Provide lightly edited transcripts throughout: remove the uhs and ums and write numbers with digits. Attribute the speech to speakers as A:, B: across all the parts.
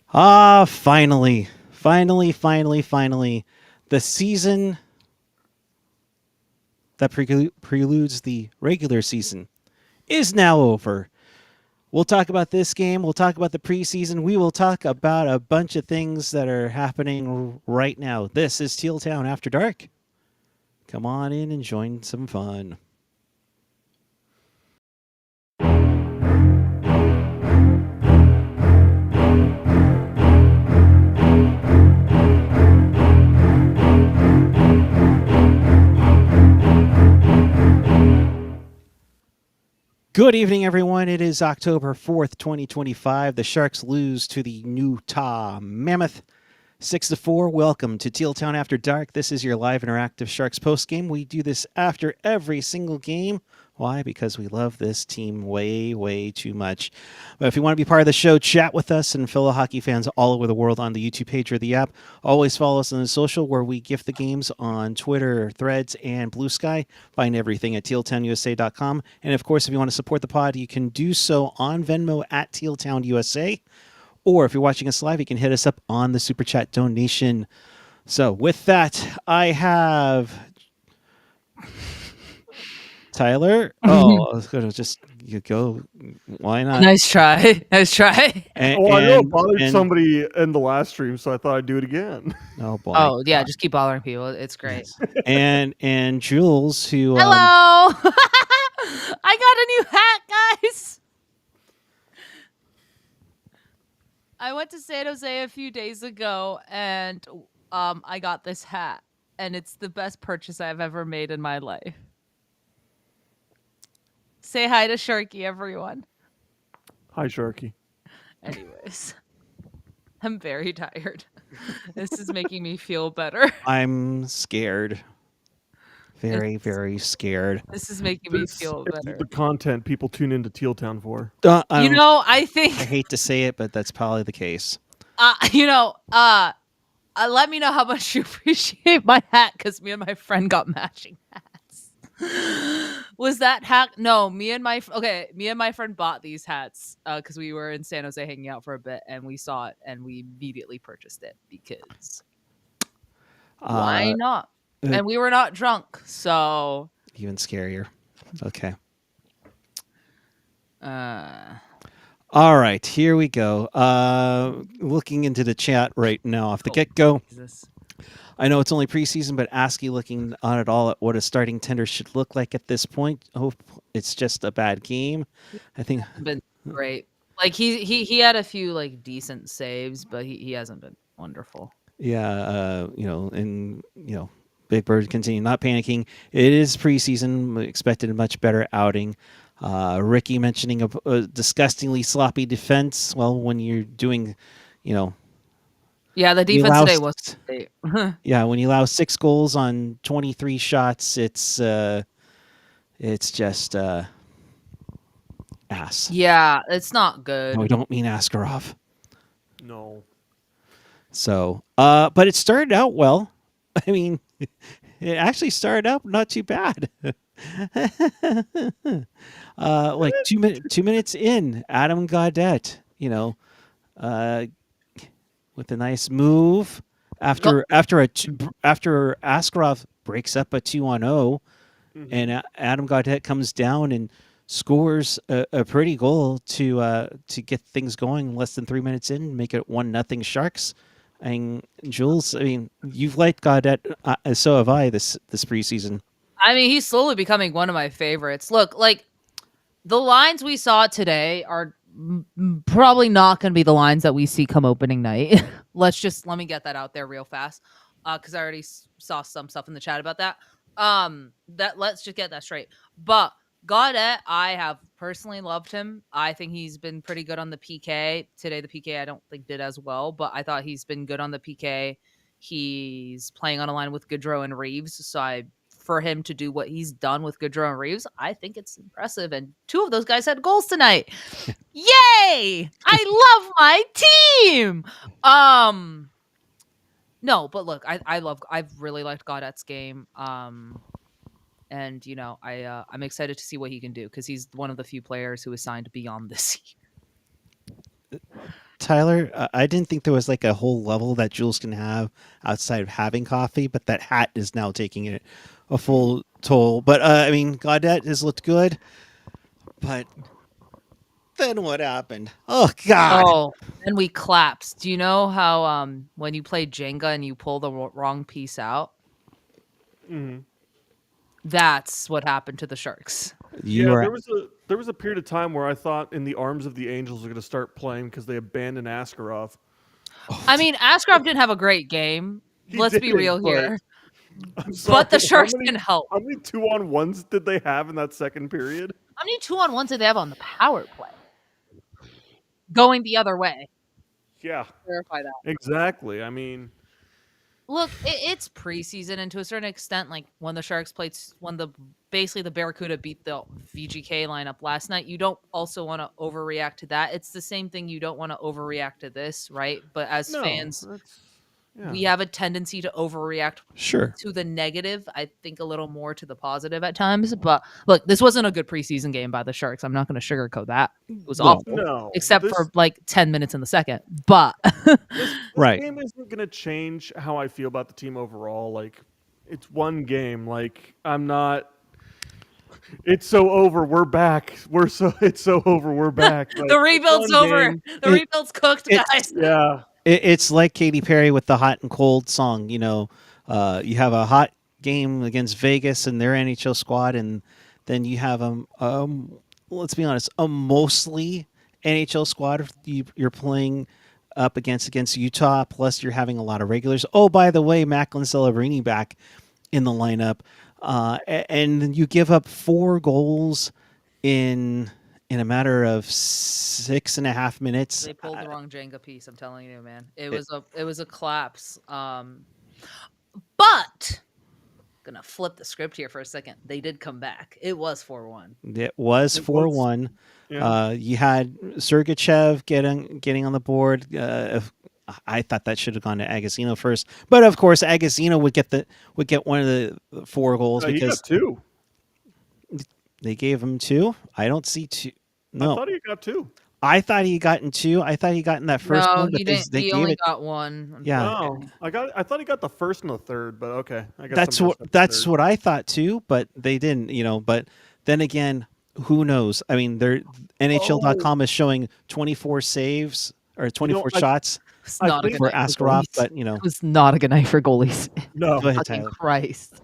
A: Finally. The season that preludes the regular season is now over. We'll talk about this game. We'll talk about the preseason. We will talk about a bunch of things that are happening right now. This is Teal Town After Dark. Come on in and join some fun. Good evening, everyone. It is October 4th, 2025. The Sharks lose to the Utah Mammoth 6-4. Welcome to Teal Town After Dark. This is your live interactive Sharks postgame. We do this after every single game. Why? Because we love this team way too much. But if you want to be part of the show, chat with us and fellow hockey fans all over the world on the YouTube page or the app. Always follow us on the social where we gift the games on Twitter, Threads, and Blue Sky. Find everything at tealtownusa.com. And of course, if you want to support the pod, you can do so on Venmo at tealtownusa. Or if you're watching us live, you can hit us up on the Super Chat donation. So with that, I have Tyler. Oh, I was going to just go. Why not?
B: Nice try.
C: I know it bothered somebody in the last stream, so I thought I'd do it again.
A: Oh boy.
B: Oh yeah, just keep bothering people. It's great.
A: And Jules, who
B: Hello. I got a new hat, guys. I went to San Jose a few days ago, and I got this hat, and it's the best purchase I've ever made in my life. Say hi to Sharky, everyone.
C: Hi, Sharky.
B: Anyways, I'm very tired. This is making me feel better.
A: I'm scared. Very scared.
B: This is making me feel better.
C: The content people tune into Teal Town for.
B: I think
A: I hate to say it, but that's probably the case.
B: let me know how much you appreciate my hat, because me and my friend got matching hats. Was that hat? No, me and my friend bought these hats because we were in San Jose hanging out for a bit, and we saw it, and we immediately purchased it because why not? And we were not drunk, so
A: even scarier. Okay. All right, here we go. Looking into the chat right now off the get-go. I know it's only preseason, but ASCII looking on it all at what a starting tender should look like at this point. Oh, it's just a bad game. I think
B: been great. Like he had a few like decent saves, but he hasn't been wonderful.
A: Yeah, Big Bird continue not panicking. It is preseason. We expected a much better outing. Ricky mentioning a disgustingly sloppy defense. Well, when you're doing,
B: yeah, the defense today was great.
A: Yeah, when you allow 6 goals on 23 shots, it's just ass.
B: Yeah, it's not good.
A: No, we don't mean Askarov.
C: No.
A: So, but it started out well. I mean, it actually started out not too bad. Like 2 minutes in, Adam Gaudette, with a nice move after Askarov breaks up a 2-on-0, and Adam Gaudette comes down and scores a pretty goal to get things going less than 3 minutes in, make it 1-0 Sharks. And Jules, I mean, you've liked Gaudette, so have I this preseason.
B: I mean, he's slowly becoming one of my favorites. Look, like the lines we saw today are probably not going to be the lines that we see come opening night. Let me get that out there real fast, because I already saw some stuff in the chat about that. Let's just get that straight. But Gaudette, I have personally loved him. I think he's been pretty good on the PK. Today, the PK I don't think did as well, but I thought he's been good on the PK. He's playing on a line with Gaudreau and Reeves, so for him to do what he's done with Gaudreau and Reeves, I think it's impressive. And 2 of those guys had goals tonight. Yay! I love my team. No, but look, I've really liked Gaudette's game. And I'm excited to see what he can do, because he's one of the few players who is signed beyond this year.
A: Tyler, I didn't think there was like a whole level that Jules can have outside of having coffee, but that hat is now taking it a full toll. But I mean, Gaudette has looked good, but then what happened? Oh God!
B: Oh, and we collapsed. Do you know how when you play Jenga and you pull the wrong piece out?
C: Mm-hmm.
B: That's what happened to the Sharks.
A: You
C: Yeah,
A: are
C: there was a period of time where I thought In the Arms of the Angels were going to start playing because they abandoned Askarov.
B: I mean, Askarov didn't have a great game.
C: He
B: Let's be
C: didn't,
B: real
C: but-
B: here.
C: I'm sorry,
B: But the Sharks can help.
C: How many 2-on-1s did they have in that second period?
B: How many 2-on-1s did they have on the power play? Going the other way.
C: Yeah,
B: Clarify that.
C: exactly. I mean,
B: Look, it's preseason, and to a certain extent, like when the Sharks played, basically the Barracuda beat the VGK lineup last night, you don't also want to overreact to that. It's the same thing. You don't want to overreact to this, right? But as
C: no,
B: fans,
C: yeah.
B: we have a tendency to overreact
A: sure.
B: to the negative. I think a little more to the positive at times. But look, this wasn't a good preseason game by the Sharks. I'm not going to sugarcoat that. It was awful.
C: No,
B: Except for like 10 minutes in the second. But
C: this
A: Right.
C: game isn't going to change how I feel about the team overall. Like, it's one game. Like, I'm not. It's so over. We're back. It's so over. We're back. Like,
B: the rebuild's
C: one
B: over.
C: game.
B: The rebuild's cooked, guys.
C: Yeah.
A: It's like Katy Perry with the hot and cold song. You know, you have a hot game against Vegas and their NHL squad, and then you have let's be honest, a mostly NHL squad you're playing up against Utah. Plus, you're having a lot of regulars. Oh, by the way, Macklin Celebrini back in the lineup, and you give up 4 goals in a matter of 6.5 minutes.
B: They pulled the wrong Jenga piece. I'm telling you, man. It was a collapse. But gonna flip the script here for a second. They did come back. It was 4-1.
A: It was 4-1.
C: Yeah.
A: You had Sergachev getting on the board. I thought that should have gone to Agazino first, but of course Agazino would get one of the 4 goals
C: He
A: because
C: got 2.
A: they gave him 2. I don't see 2. No,
C: I thought he got 2.
A: I thought he got in 2. I thought he got in that first
B: No,
A: one.
B: he didn't.
A: They
B: He
A: gave
B: only
A: it.
B: got 1.
A: Yeah.
C: Oh, I thought he got the first and the third, but okay. I guess
A: That's what I thought too, but they didn't. But then again, who knows? I mean, NHL.com is showing 24 saves or 24 shots
B: It's
C: I
B: not a
C: think
B: good
A: for
B: night
A: Askarov,
B: goalies.
A: but
B: It was not a good night for goalies.
C: No.
A: go ahead,
B: Fucking
A: Tyler.
B: Christ.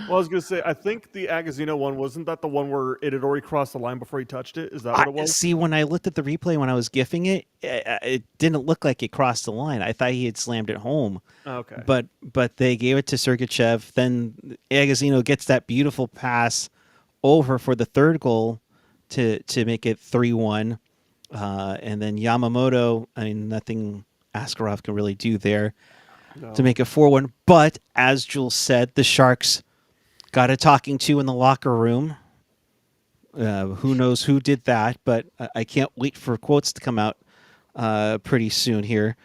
C: Well, I was gonna say, I think the Agazino one wasn't that the one where it had already crossed the line before he touched it. Is that what it was?
A: See, when I looked at the replay when I was gifting it, it didn't look like it crossed the line. I thought he had slammed it home.
C: Okay.
A: But they gave it to Sergachev. Then Agazino gets that beautiful pass over for the third goal to make it 3-1. And then Yamamoto, I mean, nothing Askarov can really do there to make it 4-1. But as Jules said, the Sharks got a talking to in the locker room. Who knows who did that, but I can't wait for quotes to come out pretty soon here.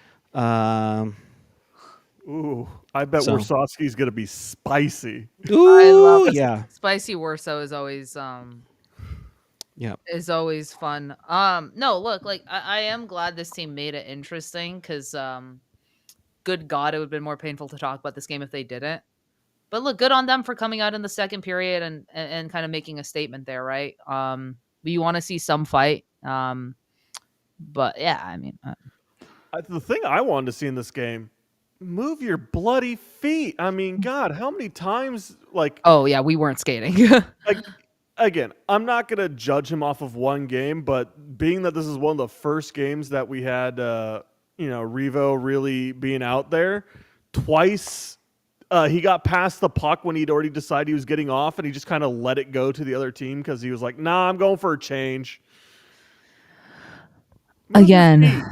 C: Ooh, I bet
A: So-
C: Warsawski's gonna be spicy.
A: Ooh,
B: I love it.
A: yeah.
B: Spicy Warsaw is always
A: Yeah.
B: is always fun. No, look, like I am glad this team made it interesting because good God, it would have been more painful to talk about this game if they didn't. But look, good on them for coming out in the second period and kind of making a statement there, right? We want to see some fight. But yeah, I mean,
C: The thing I wanted to see in this game, move your bloody feet. I mean, God, how many times, like,
B: oh yeah, we weren't skating.
C: like again, I'm not gonna judge him off of one game, but being that this is one of the first games that we had, Revo really being out there, twice. He got past the puck when he'd already decided he was getting off, and he just kind of let it go to the other team because he was like, "Nah, I'm going for a change."
B: Again.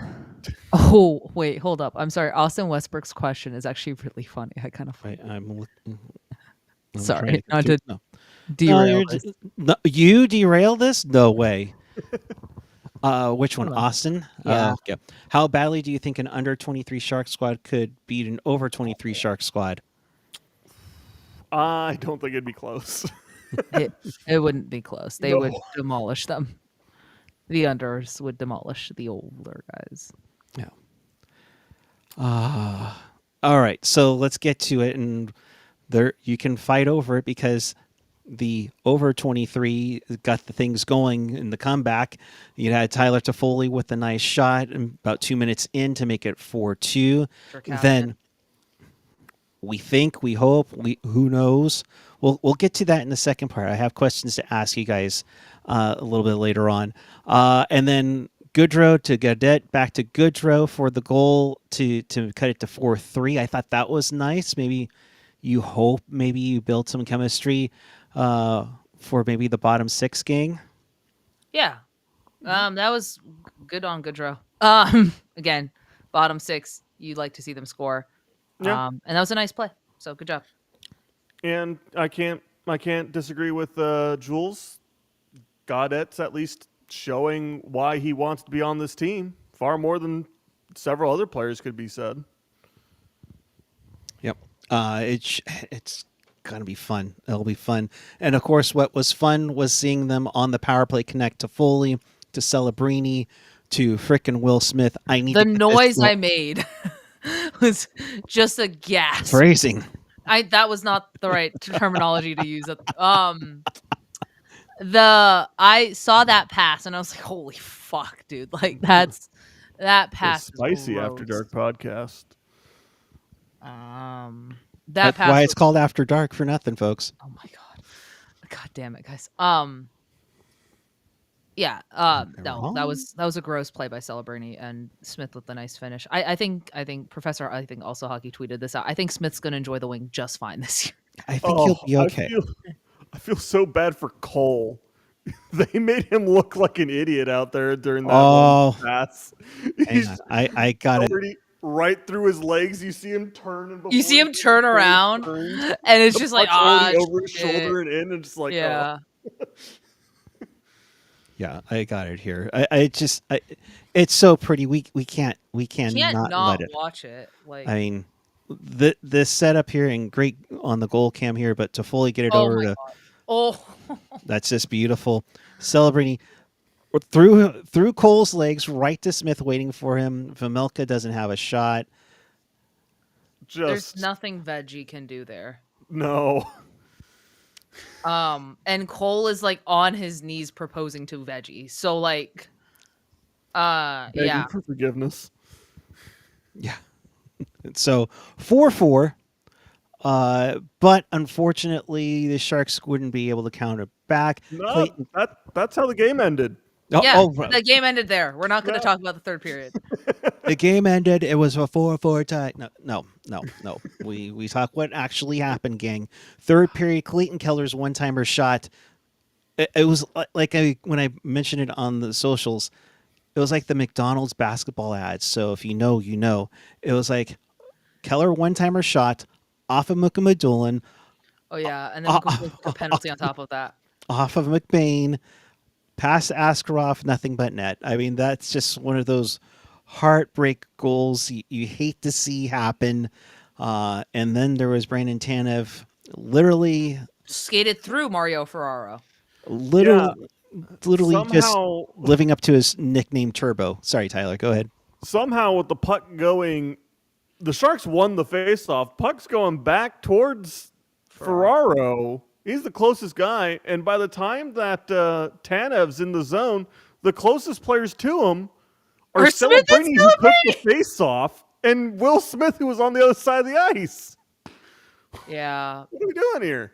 B: Oh, wait, hold up. I'm sorry. Austin Westbrook's question is actually really funny. I kind of
A: Right, I'm
B: sorry.
A: trying
B: Not
A: to
B: to
A: no.
B: derail
A: No,
B: this.
A: no, you derail this? No way. Which one,
B: Hold on.
A: Austin?
B: Yeah.
A: Okay. How badly do you think an under 23 Shark squad could beat an over 23 Shark squad?
C: I don't think it'd be close.
B: It wouldn't be close. They
C: No.
B: would demolish them. The unders would demolish the older guys.
A: Yeah. All right, so let's get to it, and there you can fight over it because the over 23 got the things going in the comeback. You had Tyler Toffoli with a nice shot and about 2 minutes in to make it 4-2.
B: For captain.
A: Then we think, we hope, who knows. We'll get to that in the second part. I have questions to ask you guys a little bit later on. And then Goodrow to Gaudette, back to Goodrow for the goal to cut it to 4-3. I thought that was nice. Maybe you hope maybe you build some chemistry for maybe the bottom six gang.
B: Yeah. That was good on Goodrow. Again, bottom six, you'd like to see them score.
C: Yeah.
B: And that was a nice play. So good job.
C: And I can't disagree with Jules. Gaudette's at least showing why he wants to be on this team far more than several other players could be said.
A: Yep. It's gonna be fun. It'll be fun. And of course, what was fun was seeing them on the power play connect to Foley, to Celebrini, to frickin' Will Smith. I need
B: The
A: to get
B: noise
A: this
B: I made was just a gasp.
A: phrasing.
B: That was not the right terminology to use. I saw that pass and I was like, holy fuck, dude. Like that pass
C: The Spicy
B: is
C: After
B: gross.
C: Dark podcast.
B: That
A: That's
B: pass
A: why
B: was,
A: it's called After Dark for nothing, folks.
B: oh my god damn it, guys. Yeah, no,
A: wrong?
B: that was a gross play by Celebrini and Smith with the nice finish. I think Professor, also Hockey tweeted this out. I think Smith's gonna enjoy the wing just fine this year.
A: I think he'll be okay.
C: I feel so bad for Cole. They made him look like an idiot out there during that
A: Oh,
C: one pass.
A: hang
C: He's
A: on. I got it.
C: already right through his legs. You see him turn, and
B: You see him turn around, and it's just like,
C: over his
B: shit.
C: shoulder and in, and just like,
B: Yeah.
A: Yeah, I got it here. It's so pretty. We can't
B: Can't
A: not let it.
B: watch it. Like,
A: I mean, the setup here and great on the goal cam here, but to fully get it
B: oh
A: over
B: my
A: to
B: god. Oh,
A: that's just beautiful. Celebrating through Cole's legs right to Smith, waiting for him. Vamilka doesn't have a shot.
B: there's
C: just
B: nothing Veggie can do there.
C: no.
B: And Cole is like on his knees proposing to Veggie. So like,
C: Begging
B: yeah.
C: for forgiveness.
A: Yeah. So 4-4. But unfortunately, the Sharks wouldn't be able to counter back.
C: No,
A: Clayton-
C: that's how the game ended.
B: Yeah,
A: oh,
B: the game ended there. We're not going to talk about the third period.
A: the game ended. It was a 4-4 tie. No. We talk what actually happened, gang. Third period, Clayton Keller's one-timer shot. It was like when I mentioned it on the socials, it was like the McDonald's basketball ads. So if you know, you know. It was like Keller one-timer shot off of Mukamadulin,
B: Oh yeah, and then a penalty on top of that.
A: off of McBain, past Askarov, nothing but net. I mean, that's just one of those heartbreak goals you hate to see happen. And then there was Brandon Tanev, literally
B: Skated through Mario Ferraro.
A: literally just
C: Somehow,
A: living up to his nickname Turbo. Sorry, Tyler, go ahead.
C: somehow with the puck going, the Sharks won the faceoff. Puck's going back towards Ferraro. He's the closest guy, and by the time that Tanev's in the zone, the closest players to him are
B: Smith and
C: Celebrini, who took the faceoff, and Will Smith, who was on the other side of the ice.
B: Yeah.
C: What are we doing here?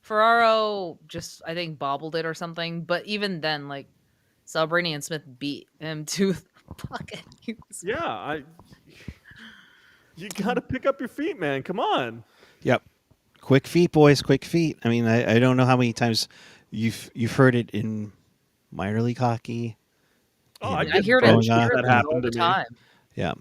B: Ferraro just, I think, bobbled it or something. But even then, like, Celebrini and Smith beat him to the puck.
C: Yeah, you got to pick up your feet, man. Come on.
A: Yep. Quick feet, boys, quick feet. I mean, I don't know how many times you've heard it in minor league hockey.
C: Oh,
B: I
C: get
B: hear it
C: bunched
B: all
C: if that happened
B: the
C: to me.
B: time.
A: Yeah.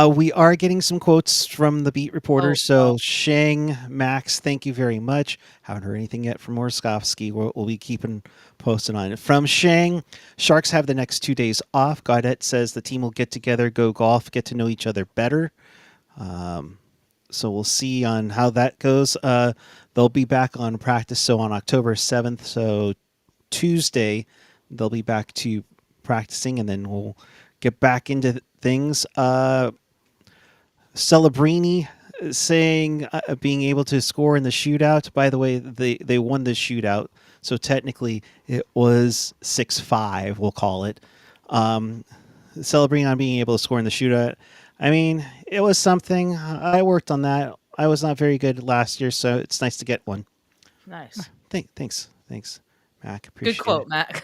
A: We are getting some quotes from the beat reporters. So Shang, Max, thank you very much. Haven't heard anything yet from Morskovsky. We'll be keeping posted on it. From Shang, Sharks have the next 2 days off. Gaudette says the team will get together, go golf, get to know each other better. So we'll see on how that goes. They'll be back on practice. So on October 7th, so Tuesday, they'll be back to practicing, and then we'll get back into things. Celebrini saying being able to score in the shootout. By the way, they won the shootout, so technically it was 6-5. We'll call it. Celebrating on being able to score in the shootout. I mean, it was something. I worked on that. I was not very good last year, so it's nice to get one.
B: Nice.
A: Thanks, Mac. Appreciate
B: Good quote,
A: it.
B: Mac.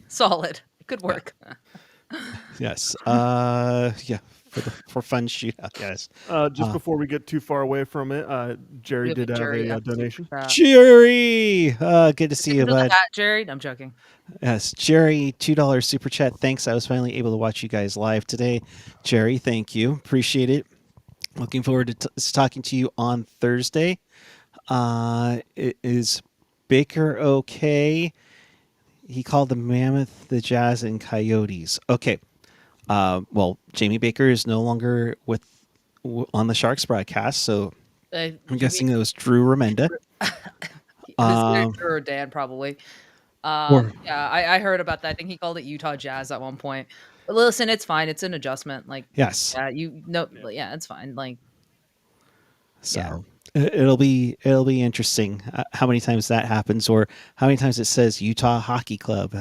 B: Solid. Good work.
A: Yes. Yeah. For fun shootout, guys.
C: Just before we get too far away from it, Jerry did have
B: Jerry,
C: a donation.
A: Jerry, good to see you,
B: Into the
A: bud.
B: hat, Jerry. I'm joking.
A: Yes, Jerry, $2 super chat. Thanks. I was finally able to watch you guys live today. Jerry, thank you. Appreciate it. Looking forward to talking to you on Thursday. Is Baker okay? He called the Mammoth, the Jazz, and Coyotes. Okay. Well, Jamie Baker is no longer on the Sharks broadcast, so I'm guessing it was Drew Remenda.
B: It was Drew or Dan, probably. Yeah, I heard about that. I think he called it Utah Jazz at one point. But listen, it's fine. It's an adjustment. Like,
A: Yes.
B: yeah, it's fine. Like,
A: so it'll be interesting how many times that happens, or how many times it says Utah Hockey Club,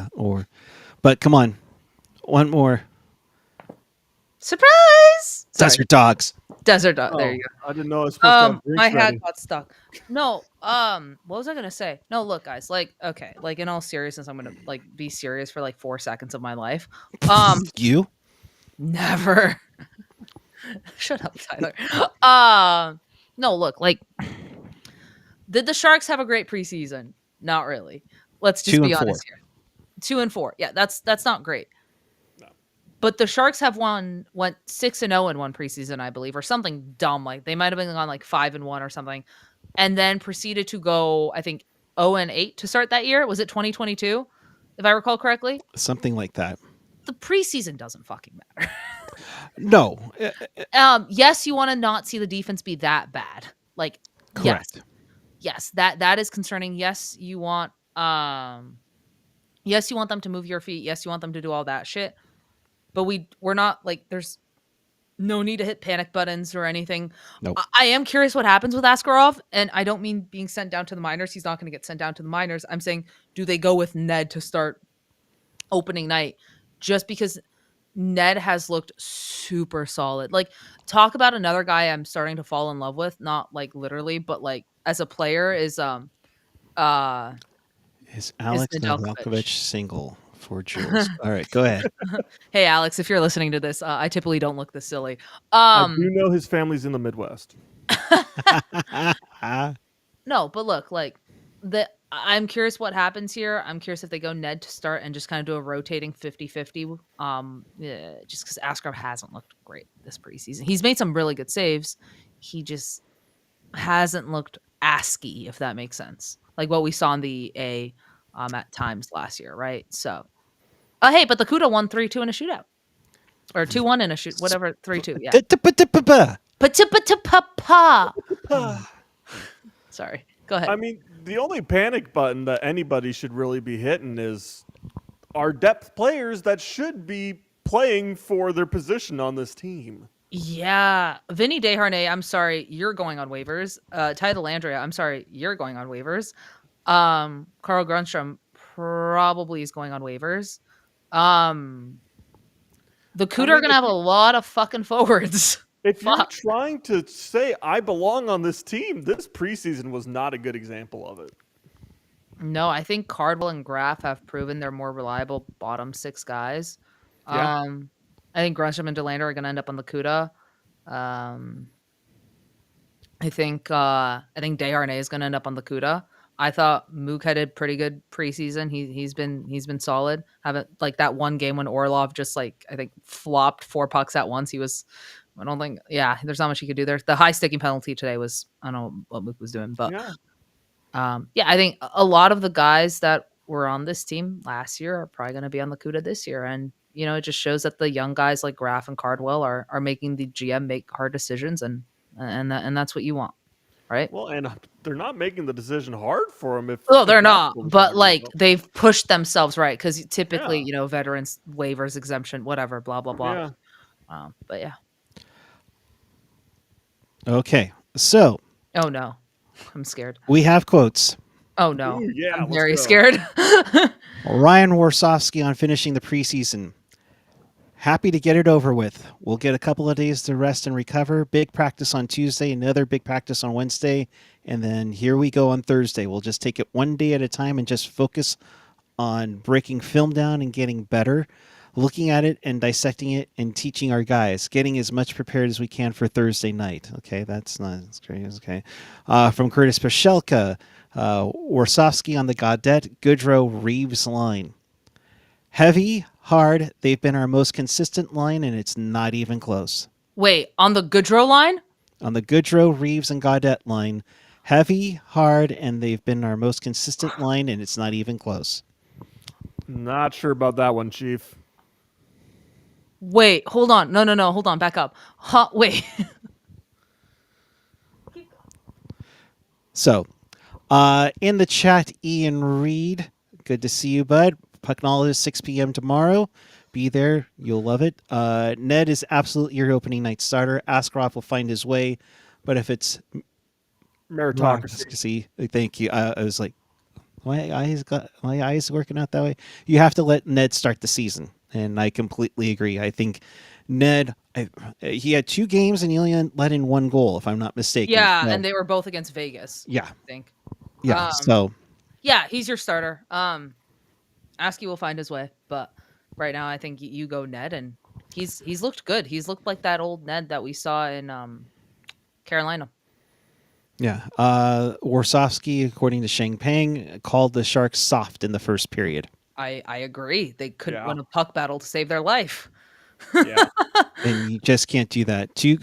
A: but come on, one more.
B: Surprise!
A: Desert Dogs.
B: Desert Dog. There you go.
C: I didn't know I was supposed to have drinks
B: My hat
C: ready.
B: got stuck. No, what was I gonna say? No, look, guys, like, okay, like in all seriousness, I'm gonna like be serious for like 4 seconds of my life.
A: You?
B: Never. Shut up, Tyler. No, look, like, did the Sharks have a great preseason? Not really. Let's just be honest here. 2-4. Yeah, that's not great. But the Sharks have went 6-0 in one preseason, I believe, or something dumb. Like they might have been on like 5-1 or something, and then proceeded to go, I think, 0-8 to start that year. Was it 2022, if I recall correctly?
A: Something like that.
B: The preseason doesn't fucking matter.
A: No.
B: Yes, you want to not see the defense be that bad. Like,
A: correct.
B: Yes, that is concerning. Yes, you want them to move your feet. Yes, you want them to do all that shit. But we're not like, there's no need to hit panic buttons or anything.
A: Nope.
B: I am curious what happens with Askarov, and I don't mean being sent down to the minors. He's not going to get sent down to the minors. I'm saying, do they go with Ned to start opening night? Just because Ned has looked super solid. Like, talk about another guy I'm starting to fall in love with, not like literally, but like as a player is
A: Is Alex Nedeljkovic single for Jules? All right, go ahead.
B: Hey, Alex, if you're listening to this, I typically don't look this silly.
C: I do know his family's in the Midwest.
B: No, but look, like, I'm curious what happens here. I'm curious if they go Ned to start and just kind of do a rotating 50-50. Just because Askarov hasn't looked great this preseason. He's made some really good saves. He just hasn't looked ASCII, if that makes sense. Like what we saw in the A at times last year, right? So, hey, but the Cuda won 3-2 in a shootout. Or 2-1 in a shoot, whatever, 3-2, yeah. Sorry, go ahead.
C: I mean, the only panic button that anybody should really be hitting is our depth players that should be playing for their position on this team.
B: Yeah. Vinny Desharnais, I'm sorry, you're going on waivers. Ty Dellandrea, I'm sorry, you're going on waivers. Carl Grunstrom probably is going on waivers. The Cuda are going to have a lot of fucking forwards.
C: If you're trying to say I belong on this team, this preseason was not a good example of it.
B: No, I think Cardwell and Graf have proven they're more reliable bottom 6 guys.
C: Yeah.
B: I think Grunstrom and Delander are going to end up on the Cuda. I think Desharnais is going to end up on the Cuda. I thought Mook had pretty good preseason. He's been solid. Haven't, like, that one game when Orlov just, like, I think flopped 4 pucks at once. There's not much he could do there. The high sticking penalty today was, I don't know what Mook was doing, but I think a lot of the guys that were on this team last year are probably going to be on the Cuda this year. And, it just shows that the young guys like Graf and Cardwell are making the GM make hard decisions, and that's what you want. right?
C: Well, and they're not making the decision hard for him.
B: Well,
C: If
B: they're
C: that's
B: not,
C: what we're
B: but
C: talking
B: like
C: about.
B: they've pushed themselves, right? Because typically,
C: Yeah.
B: veterans waivers, exemption, whatever, blah blah blah.
C: Yeah.
B: But yeah.
A: Okay, so
B: Oh no, I'm scared.
A: we have quotes.
B: Oh no,
C: Ooh, yeah.
B: I'm
C: Let's
B: very
C: go.
B: scared.
A: Ryan Warsofsky on finishing the preseason. Happy to get it over with. We'll get a couple of days to rest and recover. Big practice on Tuesday, another big practice on Wednesday, and then here we go on Thursday. We'll just take it one day at a time and just focus on breaking film down and getting better, looking at it and dissecting it and teaching our guys, getting as much prepared as we can for Thursday night. Okay, that's great. Okay. From Curtis Pashelka, Warsofsky on the Gaudette, Goodrow, Reeves line. Heavy, hard, they've been our most consistent line, and it's not even close.
B: Wait, on the Goodrow line?
A: On the Goodrow, Reeves, and Gaudette line, heavy, hard, and they've been our most consistent line, and it's not even close.
C: Not sure about that one, Chief.
B: Wait, hold on. No, hold on. Back up. Wait.
A: So, in the chat, Ian Reed, good to see you, bud. Pucknologist, 6 p.m. tomorrow. Be there. You'll love it. Ned is absolutely your opening night starter. Askarov will find his way, but if it's
C: Meritocracy.
A: thank you. I was like, my eyes working out that way. You have to let Ned start the season, and I completely agree. I think Ned, he had 2 games and he only let in 1 goal, if I'm not mistaken.
B: Yeah,
A: So,
B: and they were both against Vegas.
A: yeah,
B: I think.
A: yeah. So
B: Yeah, he's your starter. Asky will find his way, but right now I think you go Ned, and he's looked good. He's looked like that old Ned that we saw in Carolina.
A: yeah, Warsofsky, according to Sheng Peng, called the Sharks soft in the first period.
B: I agree. They couldn't
C: Yeah.
B: win a puck battle to save their life.
C: Yeah.
A: And you just can't do that. Two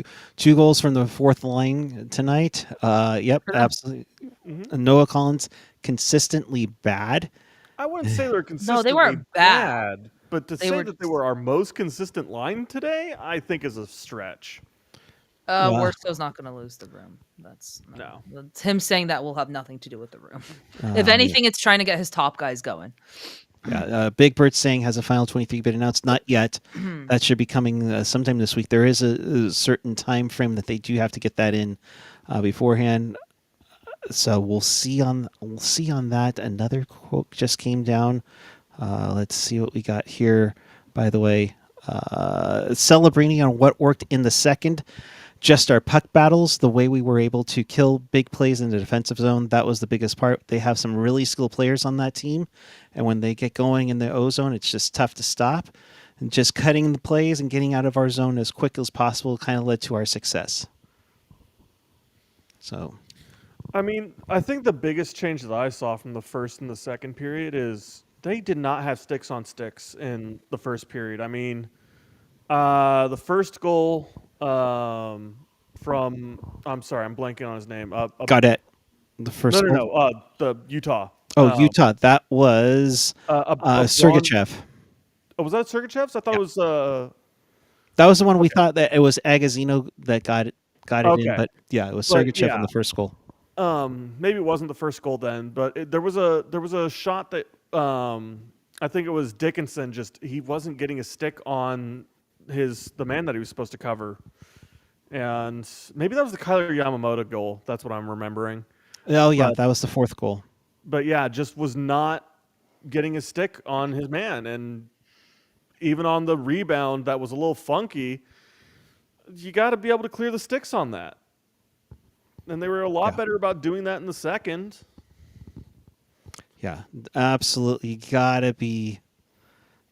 A: goals from the fourth line tonight. Yep,
B: For them.
A: absolutely.
C: Mhm.
A: Noah Collins consistently bad.
C: I wouldn't say they're consistently
B: No, they weren't bad.
C: but to
B: They
C: say
B: were
C: that they were our most consistent line today, I think is a stretch.
A: Yeah.
B: Warstow's not going to lose the room. That's
C: No.
B: That's him saying that will have nothing to do with the room. If
A: Yeah.
B: anything, it's trying to get his top guys going.
A: Yeah, Big Bird saying has a final 23 been announced. Not yet. That should be coming sometime this week. There is a certain time frame that they do have to get that in beforehand. So we'll see on that. Another quote just came down. Let's see what we got here. By the way, Celebrini on what worked in the second. Just our puck battles, the way we were able to kill big plays in the defensive zone, that was the biggest part. They have some really skilled players on that team, and when they get going in the O zone, it's just tough to stop. And just cutting the plays and getting out of our zone as quick as possible kind of led to our success. So,
C: I mean, I think the biggest change that I saw from the first and the second period is they did not have sticks on sticks in the first period. I mean, the first goal from I'm sorry, I'm blanking on his name.
A: got it. The first goal.
C: No, the Utah.
A: Utah. That was Sergachev.
C: Oh, was that Sergachev's? I thought it was.
A: That was the one we thought that it was Agazino that got it in, but yeah, it was Sergachev on the first goal.
C: Maybe it wasn't the first goal then, but there was a shot that I think it was Dickinson. Just he wasn't getting a stick on the man that he was supposed to cover, and maybe that was the Kyler Yamamoto goal. That's what I'm remembering.
A: Oh yeah, that was the fourth goal.
C: But yeah, just was not getting a stick on his man, and even on the rebound that was a little funky. You got to be able to clear the sticks on that. And they were a lot better about doing that in the second.
A: Yeah, absolutely. You gotta be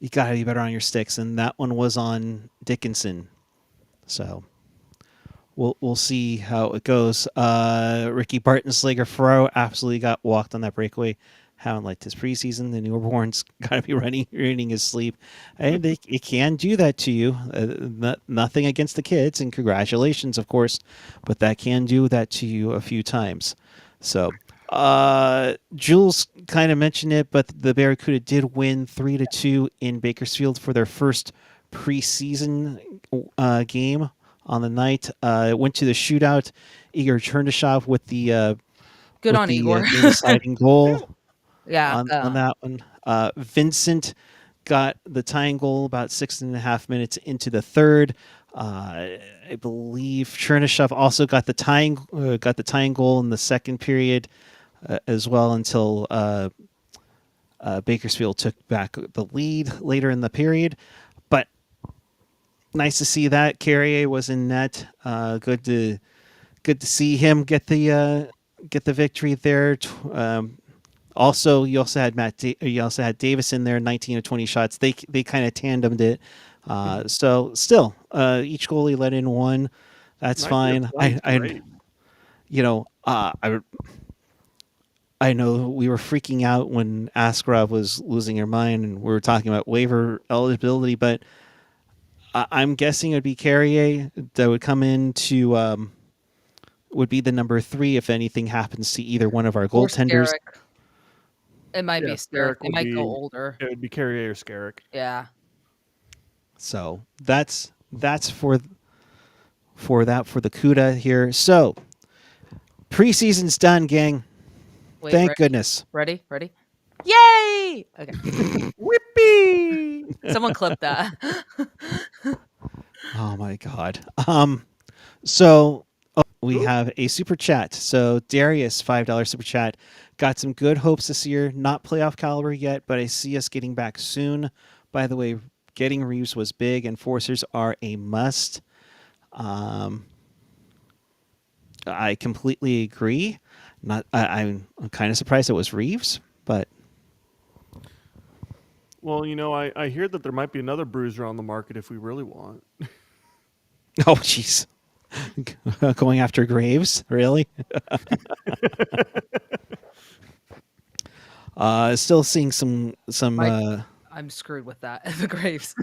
A: better on your sticks, and that one was on Dickinson. So we'll see how it goes. Ricky Barton-Slager Ferraro absolutely got walked on that breakaway. Haven't liked his preseason. The newborn's got to be running his sleep. And it can do that to you. Nothing against the kids, and congratulations, of course, but that can do that to you a few times. So, Jules kind of mentioned it, but the Barracuda did win 3-2 in Bakersfield for their first preseason game on the night. It went to the shootout. Igor Chernyshov with the
B: Good on Igor.
A: deciding goal
B: Yeah.
A: on that one. Vincent got the tying goal about 6.5 minutes into the third. I believe Chernyshov also got the tying goal in the second period as well until Bakersfield took back the lead later in the period. But nice to see that Carrier was in net. Good to see him get the victory there. Also, you also had Davis in there, 19 of 20 shots. They kind of tandemed it. So still, each goalie let in one. That's fine. I know we were freaking out when Askarov was losing her mind, and we were talking about waiver eligibility, but I'm guessing it would be Carrier that would come in to would be the number 3 if anything happens to either one of our goaltenders.
B: Skerrick. It might be Skerrick. It might go older.
C: It would be Carrier or Skerrick.
B: Yeah.
A: So that's for the CUDA here. So preseason's done, gang.
B: Wait,
A: Thank goodness.
B: Ready? Yay! Okay.
C: Whippy!
B: Someone clip that.
A: Oh my god. So we have a super chat. So Darius, $5 super chat. Got some good hopes this year. Not playoff caliber yet, but I see us getting back soon. By the way, getting Reeves was big. Enforcers are a must. I completely agree. I'm kind of surprised it was Reeves, but
C: Well, I hear that there might be another bruiser on the market if we really want.
A: oh jeez. Going after Graves, really? Still seeing some.
B: I'm screwed with that. The Graves.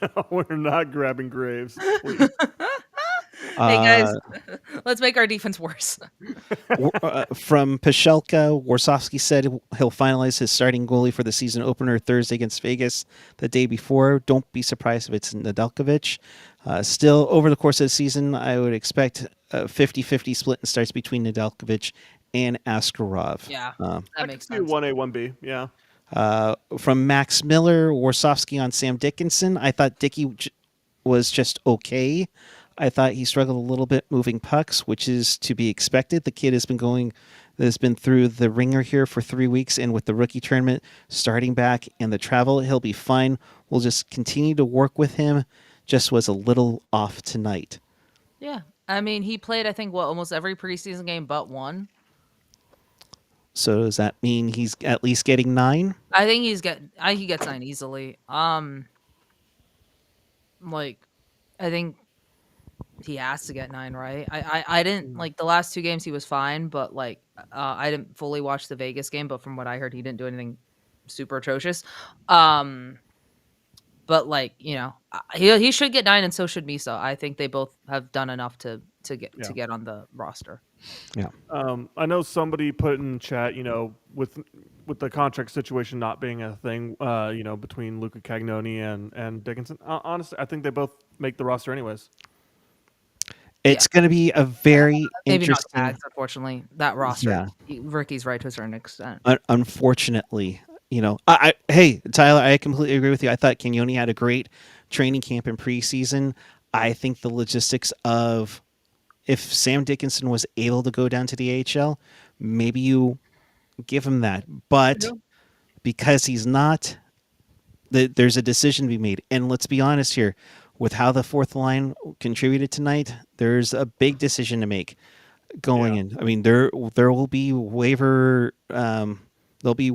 C: No, we're not grabbing Graves. Please.
B: Hey guys, let's make our defense worse.
A: From Pashelka, Warsofsky said he'll finalize his starting goalie for the season opener Thursday against Vegas the day before. Don't be surprised if it's Nedeljkovic. Still, over the course of the season, I would expect a 50-50 split in starts between Nedeljkovic and Askarov.
B: Yeah, that makes sense.
C: 1A, 1B, yeah.
A: From Max Miller, Warsofsky on Sam Dickinson. I thought Dickey was just okay. I thought he struggled a little bit moving pucks, which is to be expected. The kid has been through the ringer here for 3 weeks, and with the rookie tournament starting back and the travel, he'll be fine. We'll just continue to work with him. Just was a little off tonight.
B: Yeah, I mean, he played, I think, almost every preseason game but one.
A: So does that mean he's at least getting 9?
B: I think he gets 9 easily. I think he has to get 9, right? I didn't like the last 2 games he was fine, but I didn't fully watch the Vegas game, but from what I heard, he didn't do anything super atrocious. But he should get 9, and so should Misa. I think they both have done enough to get on the roster.
A: Yeah.
C: I know somebody put in chat, with the contract situation not being a thing, between Luca Cagnoni and Dickinson. Honestly, I think they both make the roster anyways.
A: It's going to be a very
B: maybe
A: interesting.
B: Not tags, unfortunately. That roster, Ricky's right to a certain extent.
A: Unfortunately, hey Tyler, I completely agree with you. I thought Cagnoni had a great training camp in preseason. I think the logistics of if Sam Dickinson was able to go down to the AHL, maybe you give him that. But because he's not, there's a decision to be made. And let's be honest here, with how the fourth line contributed tonight, there's a big decision to make going in. I mean, there will be waiver. They'll be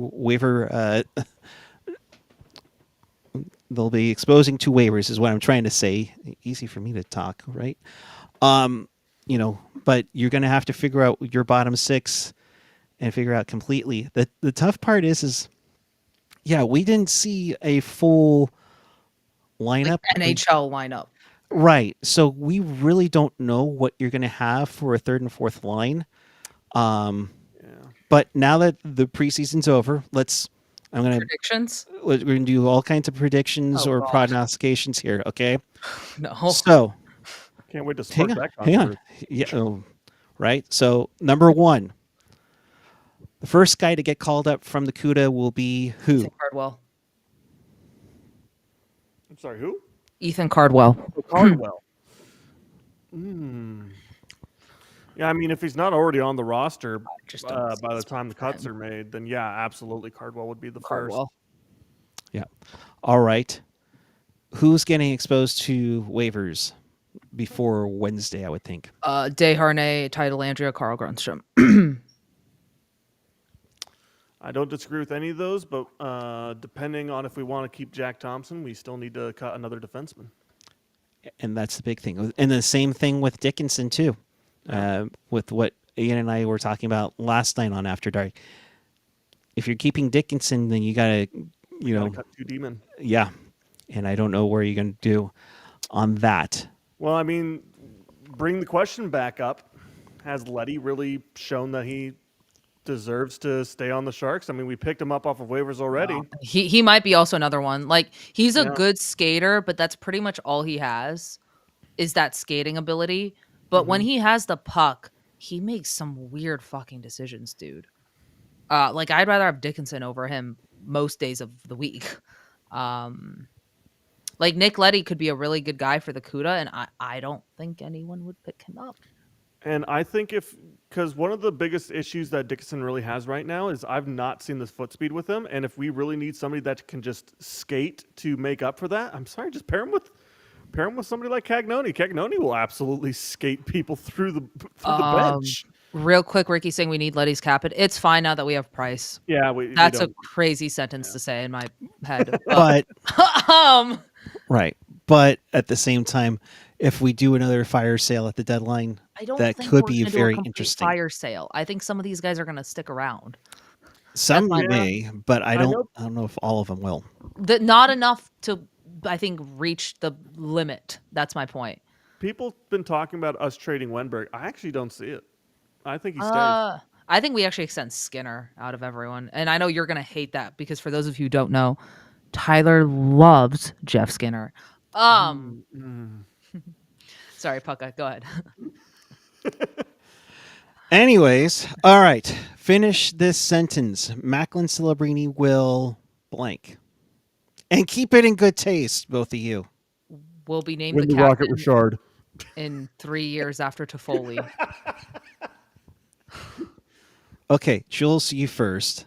A: exposing 2 waivers, is what I'm trying to say. Easy for me to talk, right? But you're going to have to figure out your bottom 6 and figure out completely. The tough part is we didn't see a full lineup,
B: NHL lineup.
A: Right. So we really don't know what you're going to have for a third and fourth line. But now that the preseason's over,
B: predictions.
A: We're going to do all kinds of predictions or prognostications here. Okay.
B: No.
A: So
C: Can't wait to spark that
A: Hang on.
C: controversy.
A: Yeah, right. So number one, the first guy to get called up from the CUDA will be who?
B: Ethan Cardwell.
C: I'm sorry, who?
B: Ethan Cardwell.
C: Oh, Cardwell. Yeah, I mean, if he's not already on the roster
B: Just don't
C: by the time the cuts are made, then yeah, absolutely, Cardwell would be the
B: Cardwell.
A: Yeah. All right. Who's getting exposed to waivers before Wednesday? I would think.
B: Desharnais, Title Landria, Carl Grunstrom.
C: I don't disagree with any of those, but depending on if we want to keep Jack Thompson, we still need to cut another defenseman.
A: And that's the big thing. And the same thing with Dickinson too, with what Ian and I were talking about last night on After Dark. If you're keeping Dickinson, then you gotta,
C: cut two D-men.
A: Yeah. And I don't know where you're gonna do on that.
C: Well, I mean, bring the question back up. Has Letty really shown that he deserves to stay on the Sharks? I mean, we picked him up off of waivers already.
B: He might be also another one. Like, he's a
C: Yeah.
B: good skater, but that's pretty much all he has is that skating ability. But when he has the puck, he makes some weird fucking decisions, dude. Like, I'd rather have Dickinson over him most days of the week. Like, Nick Letty could be a really good guy for the CUDA, and I don't think anyone would pick him up.
C: And I think because one of the biggest issues that Dickinson really has right now is I've not seen this foot speed with him. And if we really need somebody that can just skate to make up for that, I'm sorry, just pair him with somebody like Cagnoni. Cagnoni will absolutely skate people through the bench.
B: Real quick, Ricky saying we need Letty's cap it. It's fine now that we have Price.
C: Yeah,
B: That's a crazy sentence to say in my head.
A: But
B: um,
A: right. But at the same time, if we do another fire sale at the deadline,
B: I don't
A: that
B: think
A: could
B: we're
A: be
B: gonna do a
A: very
B: complete
A: interesting.
B: fire sale. I think some of these guys are going to stick around.
A: Some
B: my-
A: may, but I don't
C: know-
A: know if all of them will.
B: Not enough to, I think, reach the limit. That's my point.
C: People have been talking about us trading Wenberg. I actually don't see it. I think he stays.
B: I think we actually extend Skinner out of everyone. And I know you're going to hate that because for those of you who don't know, Tyler loves Jeff Skinner. Sorry, Puckguy, go ahead.
A: Anyways, all right. Finish this sentence. Macklin Celebrini will blank. And keep it in good taste, both of you.
B: Will be named
C: Win
B: the
C: the Rocket
B: captain
C: Richard.
B: in 3 years after Toffoli.
A: Okay, Jules, you first.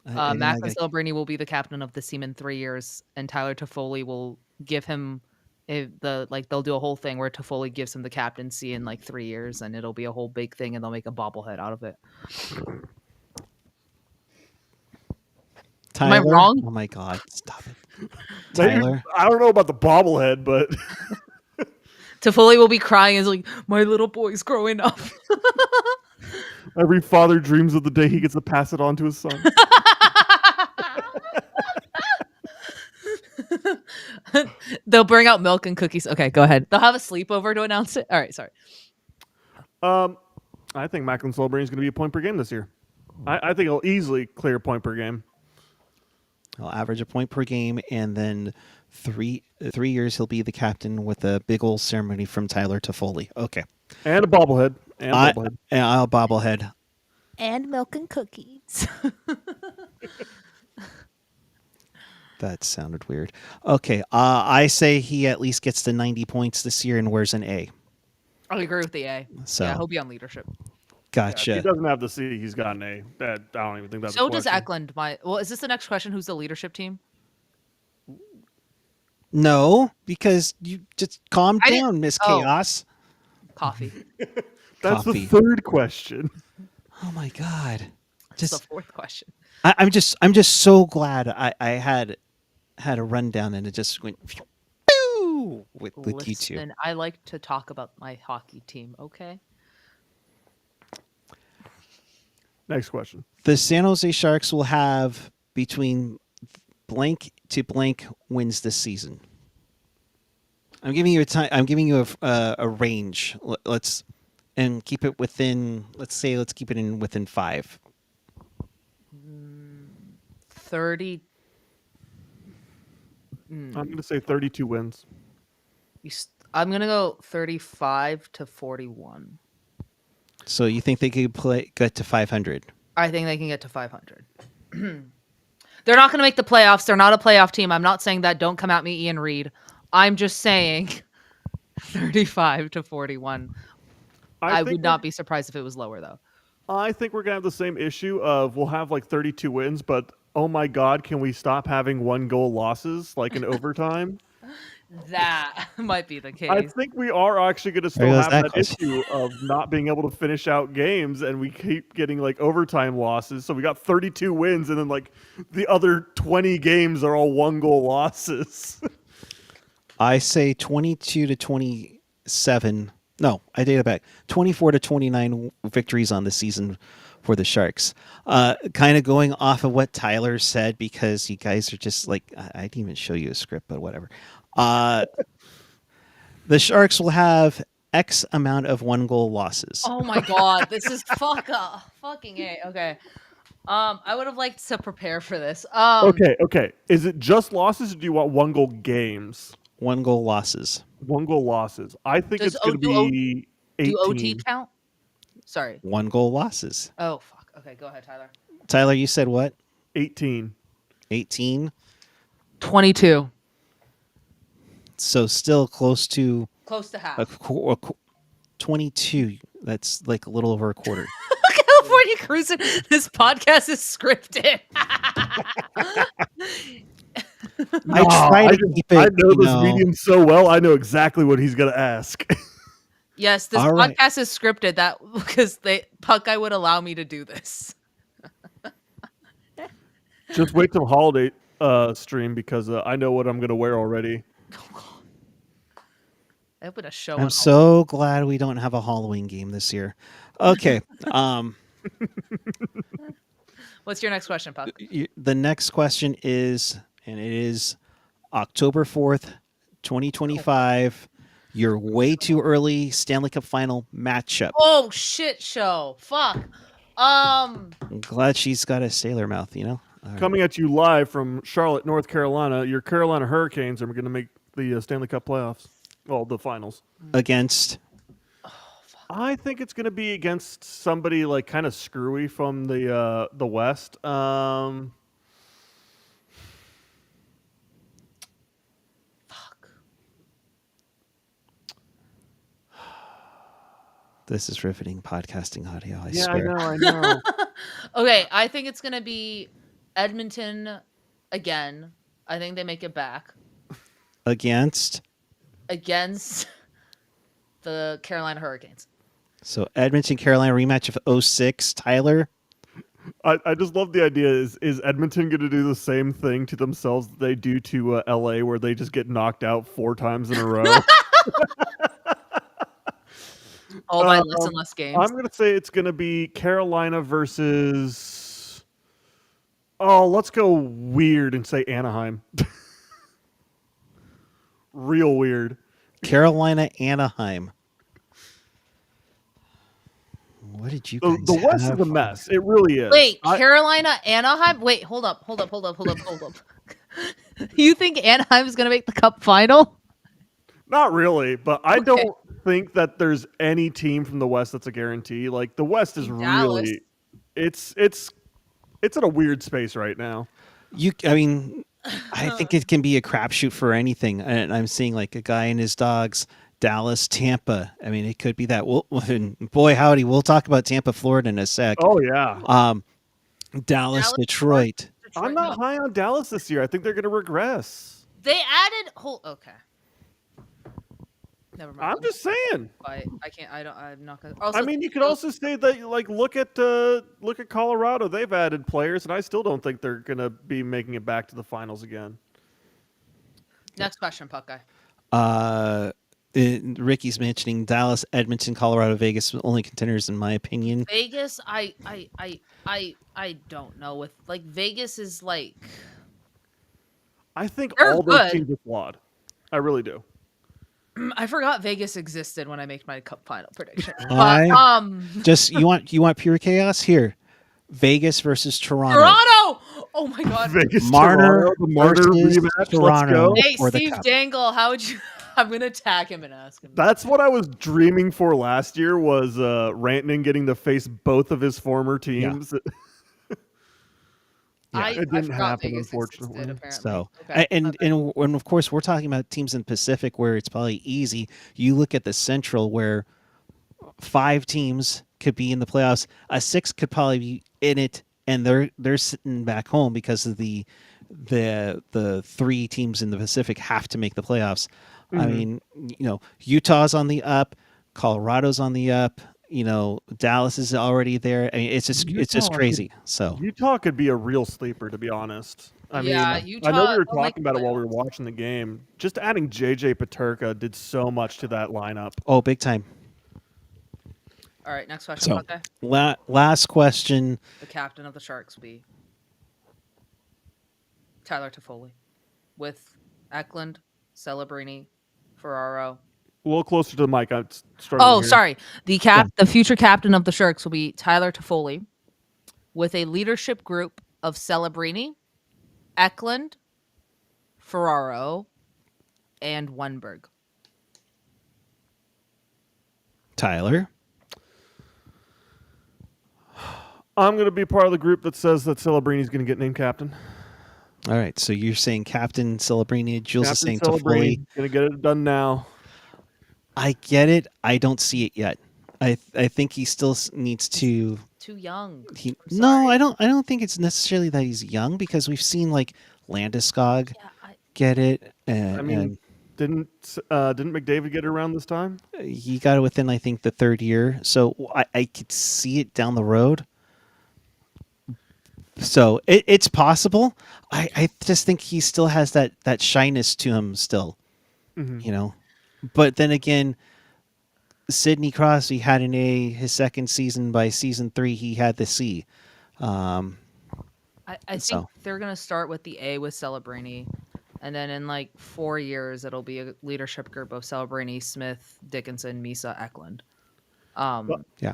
B: Macklin Celebrini will be the captain of the team in 3 years, and Tyler Toffoli will give him they'll do a whole thing where Toffoli gives him the captaincy in like 3 years, and it'll be a whole big thing, and they'll make a bobblehead out of it.
A: Tyler?
B: Am I wrong?
A: Oh my God, stop it.
C: Maybe-
A: Tyler?
C: I don't know about the bobblehead, but
B: Toffoli will be crying as like, my little boy's growing up.
C: every father dreams of the day he gets to pass it on to his son.
B: They'll bring out milk and cookies. Okay, go ahead. They'll have a sleepover to announce it. All right, sorry.
C: I think Macklin Celebrini is going to be a point per game this year. I think he'll easily clear a point per game.
A: He'll average a point per game, and then 3 years he'll be the captain with a big old ceremony from Tyler Toffoli. Okay.
C: And a bobblehead.
A: And I'll bobblehead.
B: And milk and cookies.
A: That sounded weird. Okay. I say he at least gets to 90 points this year and wears an A.
B: I agree with the A.
A: So
B: Yeah, he'll be on leadership.
A: gotcha.
C: If he doesn't have the C, he's got an A. I don't even think that's
B: So
C: a
B: does
C: question.
B: Eklund. Well, is this the next question? Who's the leadership team?
A: No, because you just calm
B: I didn't-
A: down, Miss
B: oh.
A: Chaos.
B: Coffee.
C: That's
A: Coffee.
C: the third question.
A: Oh my God.
B: That's
A: Just
B: the fourth question.
A: I'm just so glad I had a rundown and it just went pew with you two.
B: Listen, I like to talk about my hockey team, okay?
C: Next question.
A: The San Jose Sharks will have between blank to blank wins this season. I'm giving you a time. I'm giving you a range. Let's keep it within. Let's keep it in within 5.
B: 30.
C: I'm going to say 32 wins.
B: I'm gonna go 35-41.
A: So you think they could get to 500?
B: I think they can get to 500. They're not going to make the playoffs. They're not a playoff team. I'm not saying that. Don't come at me, Ian Reed. I'm just saying 35-41. I would not be surprised if it was lower, though.
C: I think we're gonna have the same issue of we'll have like 32 wins, but oh my god, can we stop having 1-goal losses like in overtime?
B: That might be the case.
C: I think we are actually going to still
A: goes
C: have
A: that
C: that
A: question.
C: issue of not being able to finish out games, and we keep getting like overtime losses. So we got 32 wins, and then like the other 20 games are all 1-goal losses.
A: I say 22 to 27. No, I take it back. 24 to 29 victories on the season for the Sharks. Kind of going off of what Tyler said, because you guys are just like, I didn't even show you a script, but whatever. The Sharks will have X amount of 1-goal losses.
B: Oh my god, this is fucking A. Okay. I would have liked to prepare for this.
C: Okay. Is it just losses, or do you want 1-goal games?
A: 1-goal losses.
C: 1-goal losses. I think
B: Does
C: it's going to be 18.
B: Do OT count? Sorry.
A: 1-goal losses.
B: Oh fuck. Okay, go ahead, Tyler.
A: Tyler, you said what?
C: 18.
A: 18.
B: 22.
A: So still close to
B: Close to half.
A: 22. That's like a little over a quarter.
B: California Cruising. This podcast is scripted.
A: I try to keep it.
C: I know this medium so well. I know exactly what he's going to ask.
B: Yes, this podcast is scripted. That because Puckguy would allow me to do this.
C: Just wait till holiday stream, because I know what I'm going to wear already.
B: I opened a show.
A: I'm so glad we don't have a Halloween game this year. Okay.
B: What's your next question, Puck?
A: The next question is, and it is October 4th, 2025. Your way too early Stanley Cup final matchup.
B: Oh shit show. Fuck.
A: I'm glad she's got a sailor mouth, you know?
C: Coming at you live from Charlotte, North Carolina, your Carolina Hurricanes are going to make the Stanley Cup playoffs. Well, the finals.
A: Against?
C: I think it's going to be against somebody like kind of screwy from the West.
B: Fuck.
A: This is riveting podcasting audio, I
C: Yeah,
A: swear.
C: I know.
B: Okay, I think it's gonna be Edmonton again. I think they make it back
A: Against?
B: the Carolina Hurricanes.
A: So Edmonton, Carolina rematch of 06. Tyler?
C: I just love the idea. Is Edmonton going to do the same thing to themselves that they do to LA, where they just get knocked out 4 times in a row?
B: All by less and less games.
C: I'm going to say it's going to be Carolina versus... Oh, let's go weird and say Anaheim. Real weird.
A: Carolina, Anaheim. What did you guys
C: The West
A: have?
C: is a mess. It really is.
B: Wait, Carolina, Anaheim? Wait, hold up. You think Anaheim's going to make the Cup final?
C: Not really, but I don't think that there's any team from the West that's a guarantee. Like, the West is
B: Dallas.
C: really... It's in a weird space right now.
A: I think it can be a crapshoot for anything. And I'm seeing like a guy and his dogs, Dallas, Tampa. I mean, it could be that. Boy, howdy, we'll talk about Tampa, Florida in a sec.
C: Oh, yeah.
A: Dallas, Detroit.
C: I'm not high on Dallas this year. I think they're going to regress.
B: They added okay. Never mind.
C: I'm just saying.
B: I can't. I'm not gonna.
C: I mean, you could also say that, like, look at Colorado. They've added players, and I still don't think they're gonna be making it back to the finals again.
B: Next question, Puckguy.
A: Ricky's mentioning Dallas, Edmonton, Colorado, Vegas, only contenders in my opinion.
B: Vegas, I don't know. With like Vegas is like.
C: I think
B: They're
C: all those
B: good.
C: teams are flawed. I really do.
B: I forgot Vegas existed when I make my Cup final prediction.
A: Just you want pure chaos here. Vegas versus Toronto.
B: Toronto. Oh my God.
C: Vegas,
A: Marner
C: Toronto, the Marner
A: versus
C: rematch.
A: Toronto.
C: Let's go.
B: Hey,
A: for the
B: Steve
A: Cup.
B: Dangle, how would you I'm gonna tag him and ask him.
C: That's what I was dreaming for last year was Rantanen getting to face both of his former teams.
B: I
C: It didn't
B: forgot
C: happen,
B: Vegas
C: unfortunately.
B: existed, apparently.
A: So,
B: Okay,
A: and of course, we're talking about teams in the Pacific where it's probably easy. You look at the Central where 5 teams could be in the playoffs. A 6 could probably be in it, and they're sitting back home because of the 3 teams in the Pacific have to make the playoffs. I mean, Utah's on the up, Colorado's on the up. Dallas is already there. I mean, it's just crazy. So
C: Utah could be a real sleeper, to be honest. I mean, I know
B: Utah,
C: we were
B: they'll make
C: talking
B: the
C: about it while we were
B: playoffs.
C: watching the game. Just adding JJ Peterka did so much to that lineup.
A: oh, big time.
B: All right, next question.
A: So
B: Okay.
A: last question.
B: The captain of the Sharks will be Tyler Toffoli, with Eklund, Celebrini, Ferraro.
C: A little closer to the mic. I'm struggling
B: Oh,
C: here.
B: sorry. The future captain of the Sharks will be Tyler Toffoli, with a leadership group of Celebrini, Eklund, Ferraro, and Wenberg.
A: Tyler.
C: I'm going to be part of the group that says that Celebrini's going to get named captain.
A: All right, so you're saying Captain Celebrini. Jules is saying
C: Captain
A: Toffoli.
C: Celebrini, going to get it done now.
A: I get it. I don't see it yet. I think he still needs to.
B: Too young.
A: No, I don't think it's necessarily that he's young because we've seen like Landeskog get it.
C: I mean,
A: and
C: didn't McDavid get it around this time?
A: he got it within I think the 3rd year. So I could see it down the road. So it's possible. I just think he still has that shyness to him still.
C: Mm-hmm.
A: But then again, Sidney Crosby had an A his second season. By season 3, he had the C.
B: I think they're going to start with the A with Celebrini. And then in like 4 years, it'll be a leadership group of Celebrini, Smith, Dickinson, Misa, Eklund.
A: Yeah.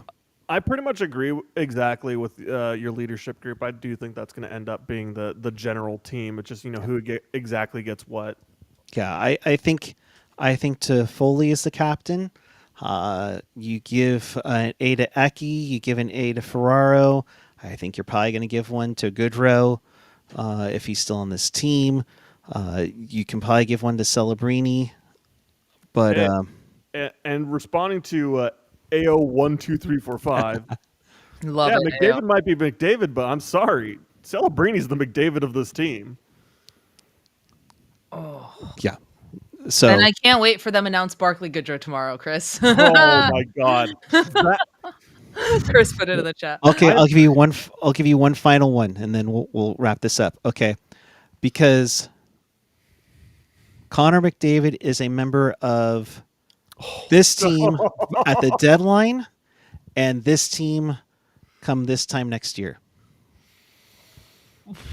C: I pretty much agree exactly with your leadership group. I do think that's going to end up being the general team. It's just who exactly gets what.
A: Yeah, I think Toffoli is the captain. You give an A to Eki, you give an A to Ferraro. I think you're probably going to give one to Goodrow if he's still on this team. You can probably give one to Celebrini. But
C: and responding to AO12345.
B: Love
C: yeah,
B: it.
C: McDavid might be McDavid, but I'm sorry. Celebrini's the McDavid of this team.
A: yeah. So
B: And I can't wait for them to announce Barclay Goodrow tomorrow, Chris.
C: Oh my God.
B: Chris put it in the chat.
A: okay, I'll give you one. I'll give you one final one, and then we'll wrap this up. Okay, because Connor McDavid is a member of this team at the deadline, and this team come this time next year.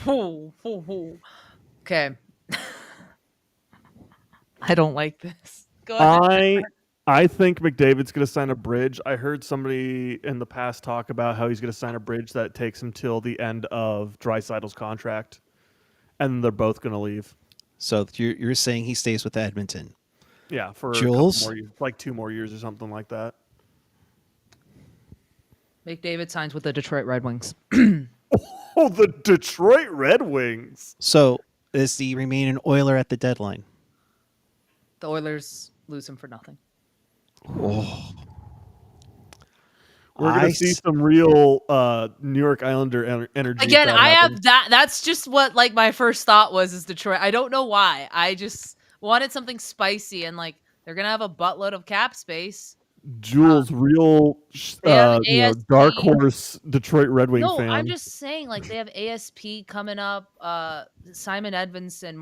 B: Okay. I don't like this. Go ahead.
C: I think McDavid's going to sign a bridge. I heard somebody in the past talk about how he's going to sign a bridge that takes him till the end of Draisaitl's contract, and they're both going to leave.
A: So you're saying he stays with Edmonton?
C: Yeah, for
A: Jules?
C: a couple more years, like 2 more years or something like that.
B: McDavid signs with the Detroit Red Wings.
C: Oh, the Detroit Red Wings.
A: So is the remaining Oiler at the deadline?
B: The Oilers lose him for nothing.
A: Oh.
C: We're going to see some real New York Islander energy.
B: Again, I have that. That's just what like my first thought was is Detroit. I don't know why. I just wanted something spicy and like they're going to have a buttload of cap space.
C: Jules, real dark horse Detroit Red Wing fan.
B: No, I'm just saying like they have ASP coming up. Simon Edvinsson,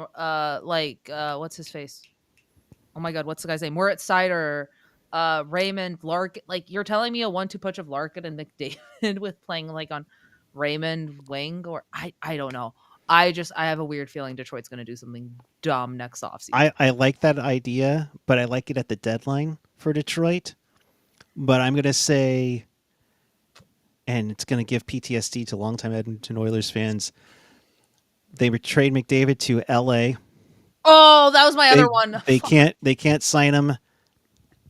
B: what's his face? Oh my God, what's the guy's name? Moritz Seider, Raymond Larkin. Like you're telling me a 1-2 punch of Larkin and McDavid with playing like on Raymond wing or I don't know. I have a weird feeling Detroit's going to do something dumb next offseason.
A: I like that idea, but I like it at the deadline for Detroit. But I'm going to say, and it's going to give PTSD to longtime Edmonton Oilers fans, they would trade McDavid to LA.
B: Oh, that was my other one.
A: They can't sign him,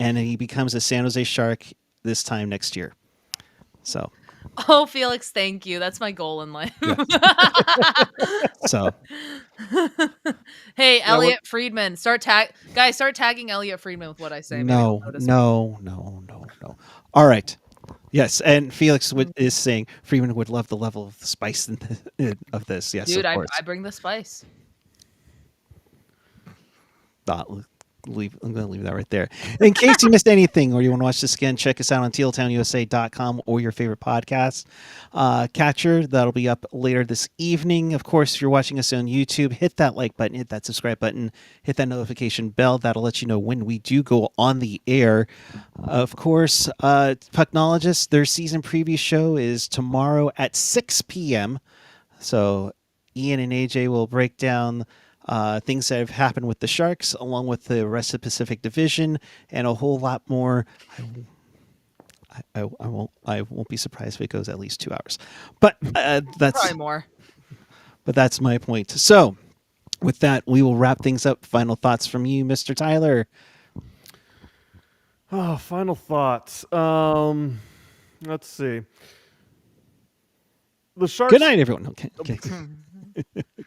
A: and he becomes a San Jose Shark this time next year. So.
B: Oh, Felix, thank you. That's my goal in life.
A: Yeah. So.
B: Hey, Elliot Friedman, start tagging Elliot Friedman with what I say.
A: No. All right. Yes, and Felix is saying Freeman would love the level of the spice of this. Yes,
B: dude,
A: of course.
B: I bring the spice.
A: I'm going to leave that right there. In case you missed anything or you want to watch this again, check us out on tealtownusa.com or your favorite podcast catcher. That'll be up later this evening. Of course, if you're watching us on YouTube, hit that like button, hit that subscribe button, hit that notification bell. That'll let you know when we do go on the air. Of course, Pucknologists, their season preview show is tomorrow at 6 p.m. So Ian and AJ will break down things that have happened with the Sharks, along with the rest of the Pacific Division, and a whole lot more. I won't be surprised if it goes at least 2 hours, but that's
B: probably more.
A: But that's my point. So, with that, we will wrap things up. Final thoughts from you, Mr. Tyler.
C: Oh, final thoughts. Let's see. The Sharks.
A: Good night, everyone. Okay.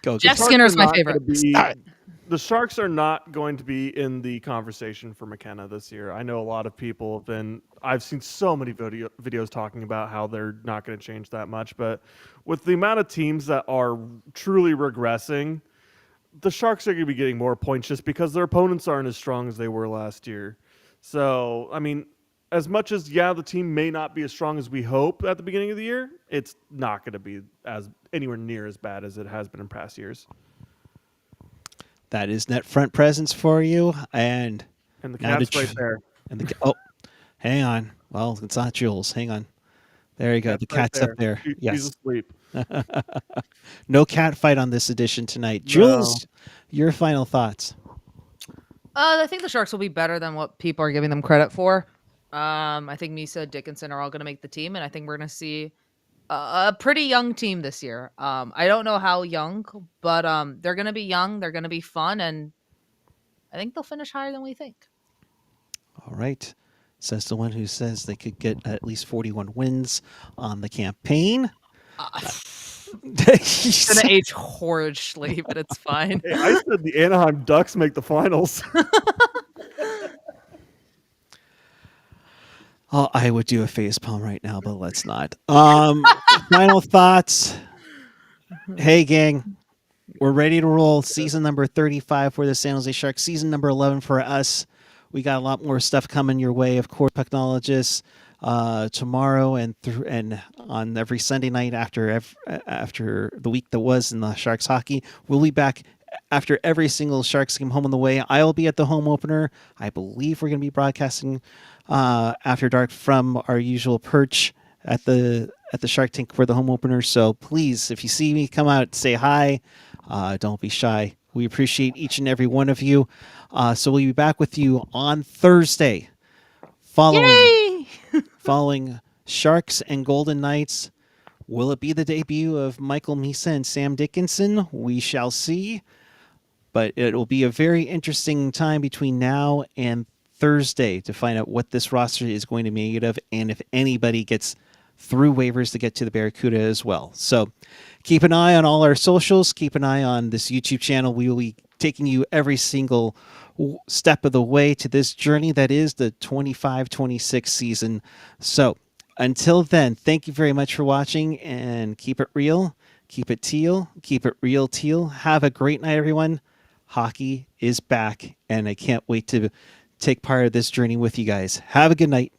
A: Go.
B: Jeff Skinner's my favorite.
C: The Sharks are not going to be in the conversation for McKenna this year. I know a lot of people have been. I've seen so many videos talking about how they're not going to change that much, but with the amount of teams that are truly regressing, the Sharks are going to be getting more points just because their opponents aren't as strong as they were last year. So, I mean, as much as, the team may not be as strong as we hope at the beginning of the year, it's not going to be as anywhere near as bad as it has been in past years.
A: That is net front presence for you, and
C: the cat's right there.
A: And hang on. Well, it's not Jules. Hang on. There you go. The cat's up there. Yes.
C: She's asleep.
A: No cat fight on this edition tonight. Jules, your final thoughts.
B: I think the Sharks will be better than what people are giving them credit for. I think Misa, Dickinson are all going to make the team, and I think we're going to see a pretty young team this year. I don't know how young, but they're going to be young. They're going to be fun, and I think they'll finish higher than we think.
A: All right. Says the one who says they could get at least 41 wins on the campaign.
B: It's going to age horribly, but it's fine.
C: Hey, I said the Anaheim Ducks make the finals.
A: Oh, I would do a facepalm right now, but let's not. Final thoughts. Hey, gang. We're ready to roll. Season number 35 for the San Jose Sharks. Season number 11 for us. We got a lot more stuff coming your way. Of course, Pucknologists tomorrow and on every Sunday night after the week that was in the Sharks hockey. We'll be back after every single Sharks game home on the way. I'll be at the home opener. I believe we're going to be broadcasting after dark from our usual perch at the Shark Tank for the home opener. So please, if you see me, come out, say hi. Don't be shy. We appreciate each and every one of you. So we'll be back with you on Thursday following Sharks and Golden Knights. Will it be the debut of Michael Misa and Sam Dickinson? We shall see. But it will be a very interesting time between now and Thursday to find out what this roster is going to be made of and if anybody gets through waivers to get to the Barracuda as well. So keep an eye on all our socials. Keep an eye on this YouTube channel. We will be taking you every single step of the way to this journey that is the 25-26 season. So until then, thank you very much for watching, and keep it real, keep it teal, keep it real teal. Have a great night, everyone. Hockey is back, and I can't wait to take part of this journey with you guys. Have a good night.